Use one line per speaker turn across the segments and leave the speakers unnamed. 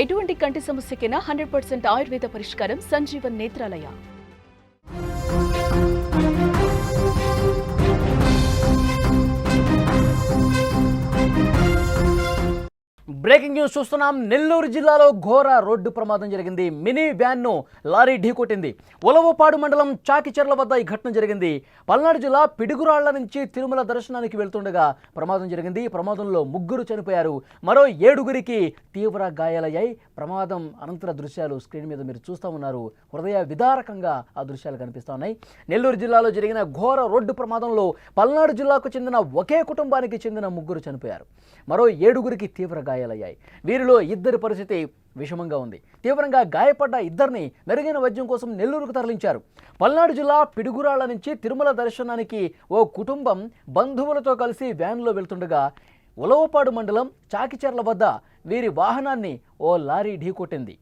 ఎటువంటి కంటి సమస్యకైనా 100% ఆయుర్వేద పరిష్కారం సంజీవన్ నేత్రాలయ.
బ్రేకింగ్ న్యూస్ చూస్తున్నాం. నెల్లూరు జిల్లాలో ఘోర రోడ్డు ప్రమాదం జరిగింది. మినీ వ్యాన్ను లారీ ఢీకొట్టింది. ఉలవపాడు మండలం చాకిచెర్ల వద్ద ఈ ఘటన జరిగింది. పల్నాడు జిల్లా పిడుగురాళ్ల నుంచి తిరుమల దర్శనానికి వెళ్తుండగా ప్రమాదం జరిగింది. ఈ ప్రమాదంలో 3 చనిపోయారు, మరో 7 తీవ్ర గాయాలయ్యాయి. ప్రమాదం అనంతర దృశ్యాలు స్క్రీన్ మీద మీరు చూస్తూ ఉన్నారు. హృదయ విదారకంగా ఆ దృశ్యాలు కనిపిస్తూ ఉన్నాయి. నెల్లూరు జిల్లాలో జరిగిన ఘోర రోడ్డు ప్రమాదంలో పల్నాడు జిల్లాకు చెందిన ఒకే కుటుంబానికి చెందిన 3 చనిపోయారు, మరో 7 తీవ్ర గాయాలయ్యాయి. వీరిలో 2 పరిస్థితి విషమంగా ఉంది. తీవ్రంగా గాయపడ్డ 2ని మెరుగైన వైద్యం కోసం నెల్లూరుకు తరలించారు. పల్నాడు జిల్లా పిడుగురాళ్ల నుంచి తిరుమల దర్శనానికి ఓ కుటుంబం బంధువులతో కలిసి వ్యాన్లో వెళ్తుండగా ఉలవపాడు మండలం చాకిచెర్ల వద్ద వీరి వాహనాన్ని ఓ లారీ ఢీకొట్టింది.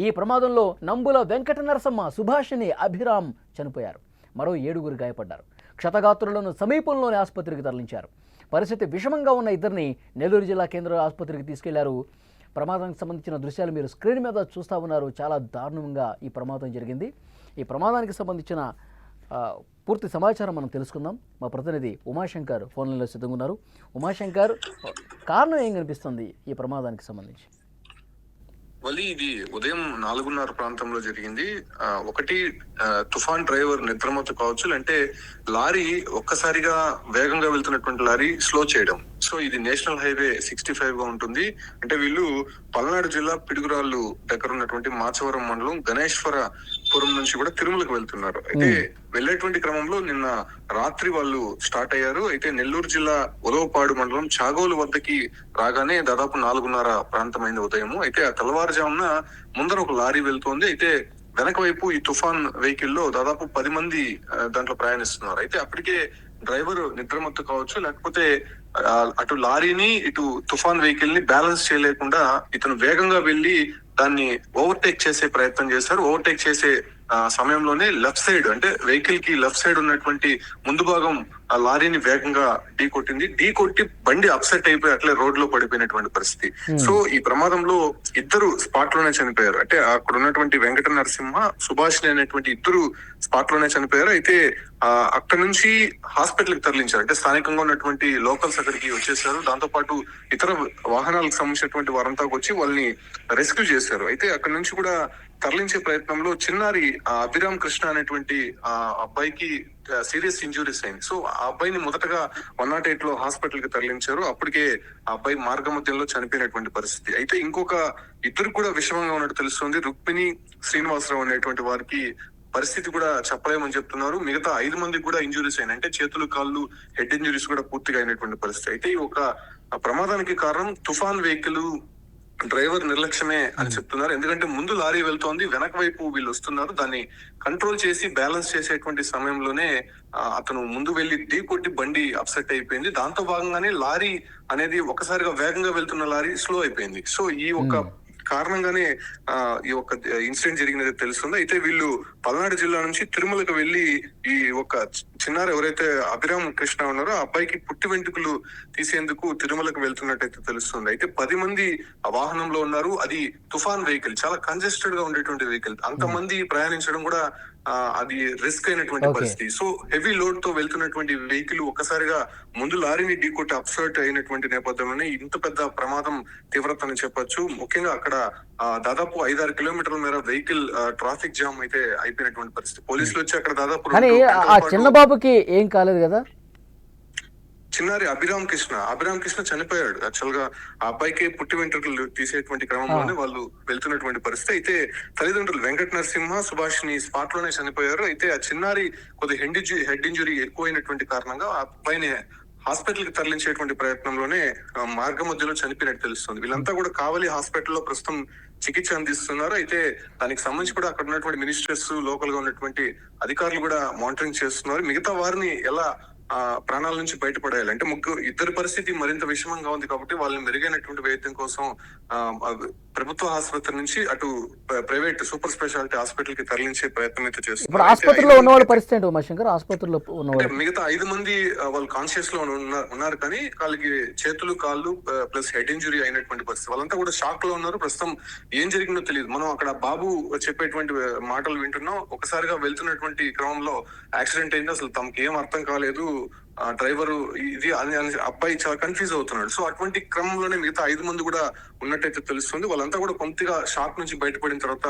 ఈ ప్రమాదంలో నంబుల వెంకట నరసమ్మ, సుభాషిణి, అభిరామ్ చనిపోయారు, మరో 7 గాయపడ్డారు. క్షతగాత్రులను సమీపంలోని ఆసుపత్రికి తరలించారు. పరిస్థితి విషమంగా ఉన్న 2ని నెల్లూరు జిల్లా కేంద్ర ఆసుపత్రికి తీసుకెళ్లారు. ప్రమాదానికి సంబంధించిన దృశ్యాలు మీరు స్క్రీన్ మీద చూస్తూ ఉన్నారు. చాలా దారుణంగా ఈ ప్రమాదం జరిగింది. ఈ ప్రమాదానికి సంబంధించిన పూర్తి సమాచారం మనం తెలుసుకుందాం. మా ప్రతినిధి ఉమాశంకర్ ఫోన్ లైన్లో సిద్ధంగా ఉన్నారు. ఉమాశంకర్, కారణం ఏం కనిపిస్తుంది ఈ ప్రమాదానికి సంబంధించి?
ఇది ఉదయం 4:30 ప్రాంతంలో జరిగింది. ఒకటి తుఫాన్ డ్రైవర్ నిద్రమత్తు కావచ్చు, అంటే లారీ ఒక్కసారిగా వేగంగా వెళ్తున్నటువంటి లారీ స్లో చేయడం. సో ఇది నేషనల్ హైవే 65 గా ఉంటుంది. అంటే వీళ్ళు పల్నాడు జిల్లా పిడుగురాళ్ళు దగ్గర ఉన్నటువంటి మాచవరం మండలం గణేశ్వరపురం నుంచి కూడా తిరుమలకు వెళ్తున్నారు. అయితే వెళ్లేటువంటి క్రమంలో నిన్న రాత్రి వాళ్ళు స్టార్ట్ అయ్యారు. అయితే నెల్లూరు జిల్లా ఉలవపాడు మండలం చాగోలు వద్దకి రాగానే దాదాపు 4:30 ప్రాంతమైంది ఉదయము. అయితే ఆ తెల్లవారుజామున ముందర ఒక లారీ వెళ్తోంది. అయితే వెనక వైపు ఈ తుఫాన్ వెహికల్ లో దాదాపు 10 మంది దాంట్లో ప్రయాణిస్తున్నారు. అయితే అప్పటికే డ్రైవర్ నిద్రమత్తు కావచ్చు, లేకపోతే అటు లారీని ఇటు తుఫాన్ వెహికల్ ని బ్యాలెన్స్ చేయలేకుండా ఇతను వేగంగా వెళ్లి దాన్ని ఓవర్టేక్ చేసే ప్రయత్నం చేశారు. ఓవర్టేక్ చేసే సమయంలోనే లెఫ్ట్ సైడ్, అంటే వెహికల్ కి లెఫ్ట్ సైడ్ ఉన్నటువంటి ముందు భాగం ఆ లారీని వేగంగా ఢీ కొట్టి బండి అప్సెట్ అయిపోయి అట్లే రోడ్ లో పడిపోయినటువంటి పరిస్థితి. సో ఈ ప్రమాదంలో 2 స్పాట్ లోనే చనిపోయారు. అంటే అక్కడ ఉన్నటువంటి వెంకట నరసింహ, సుభాషిణి అనేటువంటి 2 స్పాట్ లోనే చనిపోయారు. అయితే అక్కడ నుంచి హాస్పిటల్ కి తరలించారు. అంటే స్థానికంగా ఉన్నటువంటి లోకల్స్ అక్కడికి వచ్చేసారు. దాంతో పాటు ఇతర వాహనాలకు సంబంధించినటువంటి వారంతా వచ్చి వాళ్ళని రెస్క్యూ చేశారు. అయితే అక్కడ నుంచి కూడా తరలించే ప్రయత్నంలో చిన్నారి అభిరామ్ కృష్ణ అనేటువంటి అబ్బాయికి సీరియస్ ఇంజురీస్ అయింది. సో ఆ అబ్బాయిని మొదటగా 108 లో హాస్పిటల్ కి తరలించారు. అప్పటికే ఆ అబ్బాయి మార్గ మధ్యంలో చనిపోయినటువంటి పరిస్థితి. అయితే ఇంకొక 2 కూడా విషమంగా ఉన్నట్టు తెలుస్తుంది. రుక్మిణి, శ్రీనివాసరావు అనేటువంటి వారికి పరిస్థితి కూడా చెప్పలేమని చెప్తున్నారు. మిగతా 5 మందికి కూడా ఇంజురీస్ అయినాయి. అంటే చేతులు, కాళ్ళు, హెడ్ ఇంజురీస్ కూడా పూర్తిగా అయినటువంటి పరిస్థితి. అయితే ఈ ఒక ప్రమాదానికి కారణం తుఫాన్ వెహికల్ డ్రైవర్ నిర్లక్ష్యమే అని చెప్తున్నారు. ఎందుకంటే ముందు లారీ వెళ్తోంది, వెనక వైపు వీళ్ళు వస్తున్నారు. దాన్ని కంట్రోల్ చేసి బ్యాలెన్స్ చేసేటువంటి సమయంలోనే అతను ముందు వెళ్లి ఢీ కొట్టి బండి అప్సెట్ అయిపోయింది. దాంతో భాగంగానే లారీ అనేది ఒకసారిగా వేగంగా వెళ్తున్న లారీ స్లో అయిపోయింది. సో ఈ ఒక కారణంగానే ఈ ఒక ఇన్సిడెంట్ జరిగినది తెలుస్తుంది. అయితే వీళ్ళు పల్నాడు జిల్లా నుంచి తిరుమలకు వెళ్లి ఈ ఒక చిన్నారి ఎవరైతే అభిరామ్ కృష్ణ ఉన్నారో ఆ అబ్బాయికి పుట్టి వెంట్రుకలు తీసేందుకు తిరుమలకు వెళ్తున్నట్టయితే తెలుస్తుంది. అయితే 10 మంది ఆ వాహనంలో ఉన్నారు. అది తుఫాన్ వెహికల్, చాలా కంజెస్టెడ్ గా ఉండేటువంటి వెహికల్. అంతమంది ప్రయాణించడం కూడా అది రిస్క్ అయినటువంటి పరిస్థితి. సో హెవీ లోడ్ తో వెళ్తున్నటువంటి వెహికల్ ఒక్కసారిగా ముందు లారీని ఢీకొట్టి అప్సర్ట్ అయినటువంటి నేపథ్యంలోనే ఇంత పెద్ద ప్రమాదం తీవ్రతని చెప్పొచ్చు. ముఖ్యంగా అక్కడ దాదాపు 5-6 కిలోమీటర్ల మేర వెహికల్ ట్రాఫిక్ జామ్ అయితే అయిపోయినటువంటి పరిస్థితి. పోలీసులు వచ్చి అక్కడ దాదాపు
చిన్న బాబుకి ఏం కాలేదు కదా?
చిన్నారి అభిరామ్ కృష్ణ చనిపోయాడు. యాక్చువల్ గా ఆ అబ్బాయికి పుట్టి వెంట్రుకలు తీసేటువంటి క్రమంలోనే వాళ్ళు వెళ్తున్నటువంటి పరిస్థితి. అయితే తల్లిదండ్రులు వెంకట నరసింహ, సుభాషిని స్పాట్ లోనే చనిపోయారు. అయితే ఆ చిన్నారి కొద్ది హెడ్ ఇంజురీ ఎక్కువైనటువంటి కారణంగా ఆ అబ్బాయిని హాస్పిటల్ కి తరలించేటువంటి ప్రయత్నంలోనే మార్గ మధ్యలో చనిపోయినట్టు తెలుస్తుంది. వీళ్ళంతా కూడా కావలి హాస్పిటల్లో ప్రస్తుతం చికిత్స అందిస్తున్నారు. అయితే దానికి సంబంధించి కూడా అక్కడ ఉన్నటువంటి మినిస్టర్స్, లోకల్ గా ఉన్నటువంటి అధికారులు కూడా మానిటరింగ్ చేస్తున్నారు. మిగతా వారిని ఎలా ప్రాణాల నుంచి బయటపడేయాలి అంటే 2 పరిస్థితి మరింత విషమంగా ఉంది కాబట్టి వాళ్ళని మెరుగైనటువంటి వైద్యం కోసం ప్రభుత్వ ఆసుపత్రి నుంచి అటు ప్రైవేట్ సూపర్ స్పెషాలిటీ హాస్పిటల్ కి తరలించే ప్రయత్నం అయితే
ఇప్పుడు
చేస్తున్నారు.
ఆసుపత్రిలో ఉన్నవాళ్ళ పరిస్థితి ఏంటి ఉమాశంకర్? ఆసుపత్రిలో ఉన్నవాళ్ళు
మిగతా 5 మంది వాళ్ళు కాన్షియస్ లో ఉన్నారు, కానీ వాళ్ళకి చేతులు కాళ్ళు ప్లస్ హెడ్ ఇంజురీ అయినటువంటి పరిస్థితి. వాళ్ళంతా కూడా షాక్ లో ఉన్నారు. ప్రస్తుతం ఏం జరిగిందో తెలియదు. మనం అక్కడ బాబు చెప్పేటువంటి మాటలు వింటున్నాం. ఒకసారిగా వెళ్తున్నటువంటి క్రమంలో యాక్సిడెంట్ అయింది, అసలు తమకి ఏం అర్థం కాలేదు, డ్రైవరు ఇది అని అబ్బాయి చాలా కన్ఫ్యూజ్ అవుతున్నాడు. సో అటువంటి క్రమంలోనే మిగతా 5 మంది కూడా ఉన్నట్టయితే తెలుస్తుంది. వాళ్ళంతా కూడా కొద్దిగా షాక్ నుంచి బయటపడిన తర్వాత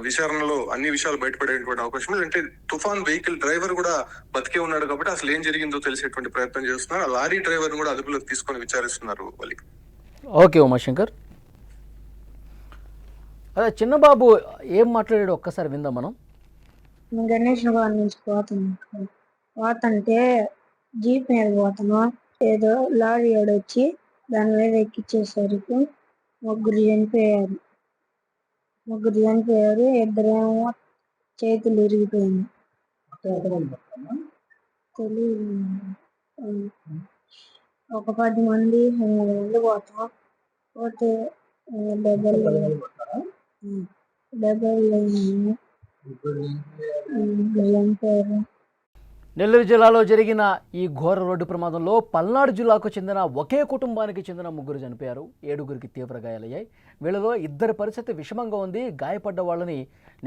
విచారణలో అన్ని విషయాలు బయటపడేటువంటి అవకాశం ఉంది. అంటే తుఫాన్ వెహికల్ డ్రైవర్ కూడా బతికే ఉన్నాడు కాబట్టి అసలు ఏం జరిగిందో తెలిసేటువంటి ప్రయత్నం చేస్తున్నారు. ఆ లారీ డ్రైవర్ కూడా అదుపులోకి తీసుకొని విచారిస్తున్నారు వాళ్ళు.
ఓకే ఉమాశంకర్. అదే చిన్నబాబు ఏం మాట్లాడాడు ఒక్కసారి విందాం మనం.
గణేష్ గారి నుంచి పోతుంటే జీప్ మీద పోతాను, ఏదో లారీ వచ్చి దాని మీద ఎక్కిచ్చేసరికి ముగ్గురు చనిపోయారు. ఇద్దరేమో చేతులు ఇరిగిపోయింది. తెలియదు, ఒక 10 మంది 8 మంది పోతాం. పోతే డబ్బులు చనిపోయారు.
నెల్లూరు జిల్లాలో జరిగిన ఈ ఘోర రోడ్డు ప్రమాదంలో పల్నాడు జిల్లాకు చెందిన ఒకే కుటుంబానికి చెందిన 3 చనిపోయారు. 7గురికి తీవ్ర గాయాలయ్యాయి. వీళ్ళలో 2 పరిస్థితి విషమంగా ఉంది. గాయపడ్డ వాళ్ళని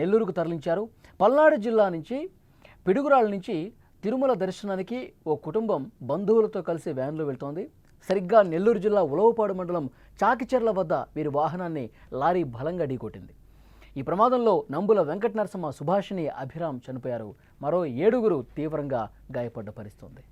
నెల్లూరుకు తరలించారు. పల్నాడు జిల్లా నుంచి పిడుగురాళ్ళ నుంచి తిరుమల దర్శనానికి ఓ కుటుంబం బంధువులతో కలిసి వ్యాన్లో వెళ్తోంది. సరిగ్గా నెల్లూరు జిల్లా ఉలవపాడు మండలం చాకిచెర్ల వద్ద వీరి వాహనాన్ని లారీ బలంగా ఢీకొట్టింది. ఈ ప్రమాదంలో నంబుల వెంకట నరసమ్మ, సుభాషిణి, అభిరామ్ చనిపోయారు. మరో 7గురు తీవ్రంగా గాయపడ్డ పరిస్థితి ఉంది.